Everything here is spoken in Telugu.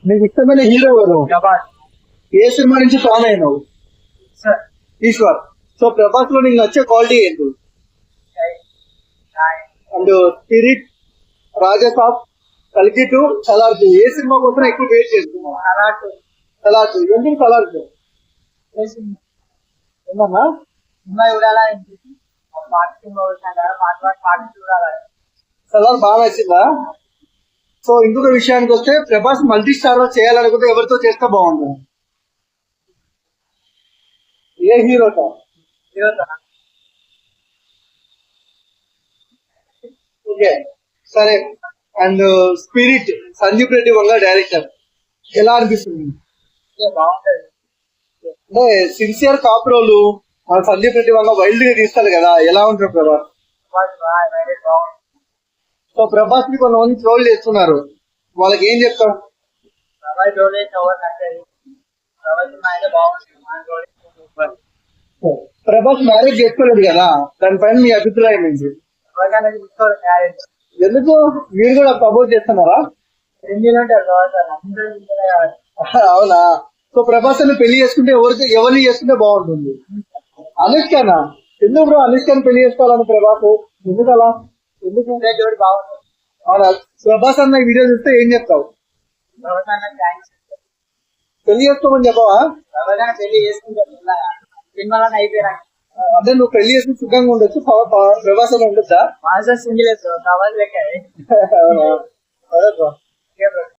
నీకు ఇష్టమైన హీరో ఎవరు? ప్రభాస్ ఏ సినిమా నుంచి ఫ్యాన్ అయినావు? సార్. ఈశ్వర్. సో ప్రభాస్ లో నీకు నచ్చే క్వాలిటీ ఏంటి? అండ్ స్పిరిట్, రాజసాబ్, కల్కి టు సలార్ ఏ సినిమా కోసం ఎక్కువ వెయిట్ చేస్తున్నావు? సలార్ ఎందుకు సలార్ ఏమన్నా సినిమా చూడాలా సలార్ బాగా నచ్చిందా? సో ఇంకొక విషయానికి వస్తే ప్రభాస్ మల్టీ స్టార్ లో చేయాలనుకుంటే ఎవరితో చేస్తే బాగుంటుంది? ఏ హీరోతో? ఓకే సరే. And spirit, Sandeep Reddy Vanga director, ఎలా అనిపిస్తుంది? బాగుంటది. అంటే సిన్సియర్ కాప్ రోలు మన సందీప్ రెడ్డి వంగ వైల్డ్ గా తీస్తారు కదా, ఎలా ఉంటారు ప్రభాస్? సో ప్రభాస్ ని కొంతమంది ట్రోల్ చేస్తున్నారు, వాళ్ళకి ఏం చెప్తావు? ప్రభాస్ మ్యారేజ్ చేసుకోలేదు కదా, దానిపైన మీ అభిప్రాయం ఏంటి? ఎందుకు మీరు కూడా ప్రపోజ్ చేస్తున్నారా? అవునా? సో ప్రభాస్ ని పెళ్లి చేసుకుంటే ఎవరిని చేసుకుంటే బాగుంటుంది? అనుష్కనా? ఎందుకు బ్రో అనుష్కని పెళ్లి చేసుకోవాలని ప్రభాస్? ఎందుకు అలా? ఎందుకు? అవునా? ప్రభాస్ అన్న ఈ వీడియో చూస్తే ఏం చెప్తావు? పెళ్లి చేసుకోమని చెప్పవా? పెళ్లి చేసుకుంటే సినిమాలో అయిపోయినా అంటే నువ్వు పెళ్లి చేసుకుని సుఖంగా ఉండొచ్చు, ప్రభాస్ అని ఉండొచ్చా? సింగిల్ అవునా?